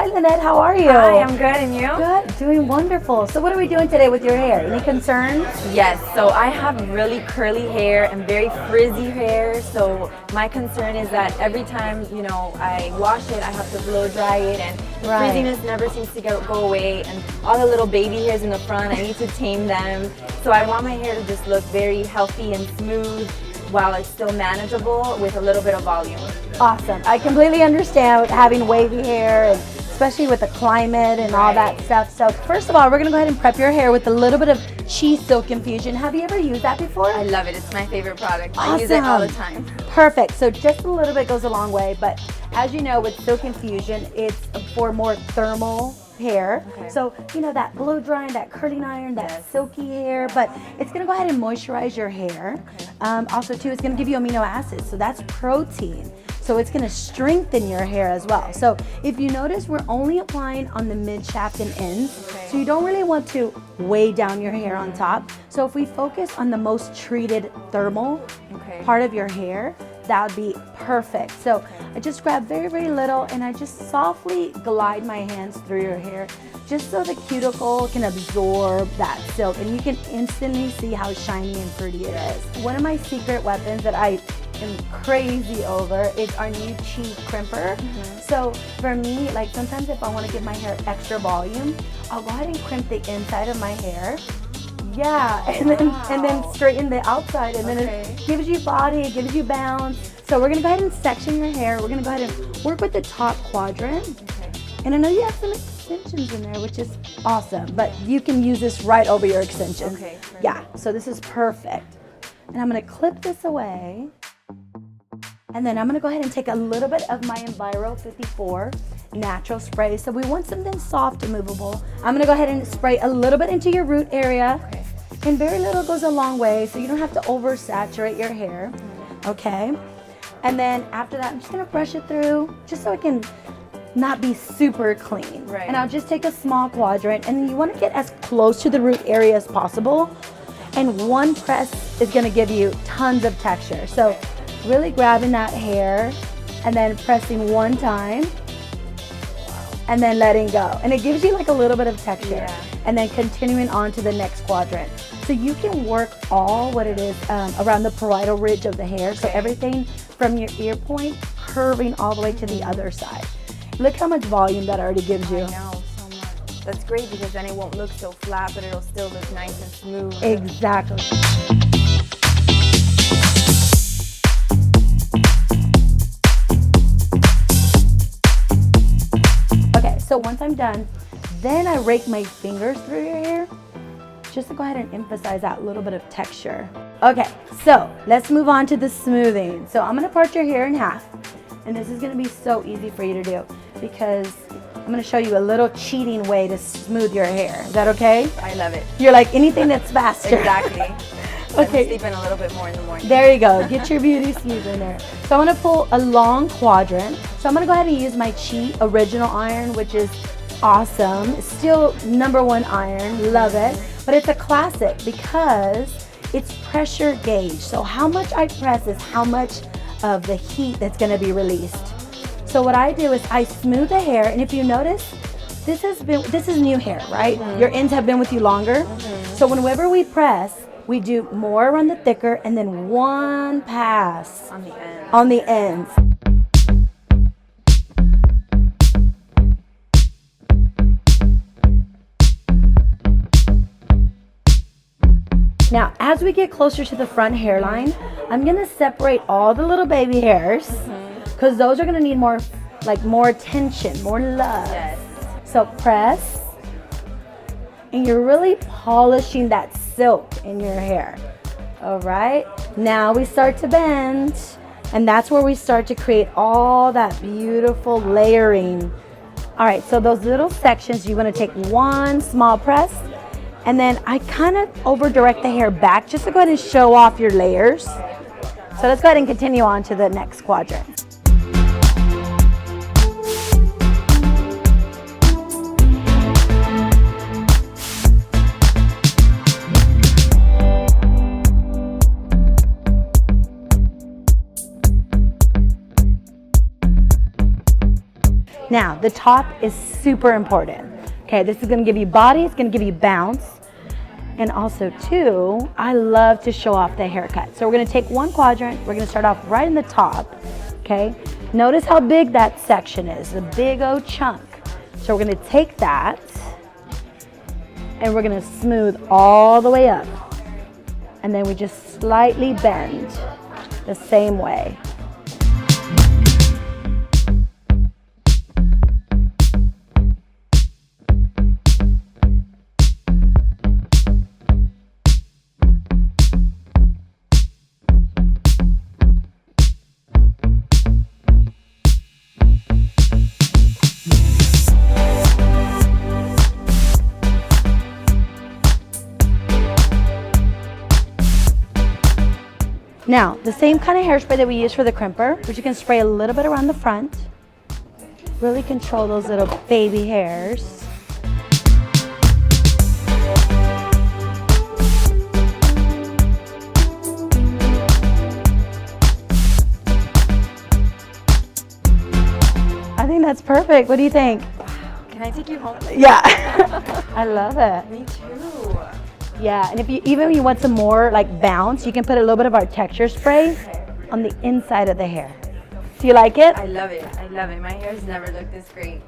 Hi, Lynette. How are you? Hi, I'm good, and you? Good. Doing wonderful. So what are we doing today with your hair? Any concerns? Yes, so I have really curly hair and very frizzy hair, so my concern is that every time, I wash it, I have to blow dry it, and the frizziness never seems to go away, and all the little baby hairs in the front, I need to tame them. So I want my hair to just look very healthy and smooth while it's still manageable with a little bit of volume. Awesome. I completely understand having wavy hair, and especially with the climate and all that stuff. So first of all, we're going to go ahead and prep your hair with a little bit of Chi Silk Infusion. Have you ever used that before? I love it. It's my favorite product. Awesome. I use it all the time. Perfect. So just a little bit goes a long way, but as you know, with Silk Infusion, it's for more thermal hair. Okay. So, that blow drying, that curling iron, that silky hair, but it's going to go ahead and moisturize your hair. Okay. Also, too, it's going to give you amino acids. So that's protein. So it's going to strengthen your hair as well. So if you notice, we're only applying on the mid shaft and ends. Okay. So you don't really want to weigh down your hair on top. So if we focus on the most treated thermal part of your hair, that would be perfect. So I just grab very, very little and I just softly glide my hands through your hair just so the cuticle can absorb that silk, and you can instantly see how shiny and pretty it is. One of my secret weapons that I am crazy over is our new Chi Crimper. So for me, like sometimes if I want to give my hair extra volume, I'll go ahead and crimp the inside of my hair. Yeah, and then straighten the outside, and then it gives you body, it gives you bounce. So we're gonna go ahead and section your hair. We're gonna go ahead and work with the top quadrant. And I know you have some extensions in there, which is awesome, but you can use this right over your extensions. Okay. Yeah, so this is perfect. And I'm gonna clip this away. And then I'm gonna go ahead and take a little bit of my Enviro 54 natural spray. So we want something soft and movable. I'm gonna go ahead and spray a little bit into your root area. And very little goes a long way, so you don't have to oversaturate your hair. Okay? And then after that, I'm just gonna brush it through, just so it can not be super clean. Right. And I'll just take a small quadrant, and then you wanna get as close to the root area as possible. And one press is gonna give you tons of texture. So really grabbing that hair and then pressing one time and then letting go. And it gives you like a little bit of texture. And then continuing on to the next quadrant. So you can work all what it is around the parietal ridge of the hair. So everything from your ear point curving all the way to the other side. Look how much volume that already gives you. I know, so much. That's great because then it won't look so flat, but it'll still look nice and smooth. Exactly. Okay, so once I'm done, then I rake my fingers through your hair just to go ahead and emphasize that little bit of texture. Okay, so let's move on to the smoothing. So I'm gonna part your hair in half, and this is gonna be so easy for you to do because I'm gonna show you a little cheating way to smooth your hair. Is that okay? I love it. You're like anything that's faster. Exactly. Okay. I'm sleeping a little bit more in the morning. There you go. Get your beauty sleep in there. So I'm gonna pull a long quadrant. So I'm gonna go ahead and use my Chi Original Iron, which is awesome. It's still #1 iron. Love it. But it's a classic because it's pressure gauge. So how much I press is how much of the heat that's gonna be released. So what I do is I smooth the hair, and if you notice, this is new hair, right? Your ends have been with you longer. So whenever we press, we do more around the thicker and then one pass On the end. on the ends. Now, as we get closer to the front hairline, I'm gonna separate all the little baby hairs because those are gonna need more attention, more love. Yes. So press, and you're really polishing that silk in your hair. All right, now we start to bend, and that's where we start to create all that beautiful layering. All right, so those little sections, you wanna take one small press, and then I kind of over direct the hair back just to go ahead and show off your layers. So let's go ahead and continue on to the next quadrant. Now, the top is super important. Okay, this is gonna give you body, it's gonna give you bounce. And also too, I love to show off the haircut. So we're gonna take one quadrant, we're gonna start off right in the top, okay? Notice how big that section is, a big old chunk. So we're gonna take that and we're gonna smooth all the way up. And then we just slightly bend the same way. Now, the same kind of hairspray that we use for the crimper, but you can spray a little bit around the front. Really control those little baby hairs. I think that's perfect. What do you think? Can I take you home? Yeah. I love it. Me too. Yeah, and if you even when you want some more like bounce, you can put a little bit of our texture spray on the inside of the hair. Do you like it? I love it. I love it. My hair's never looked this great.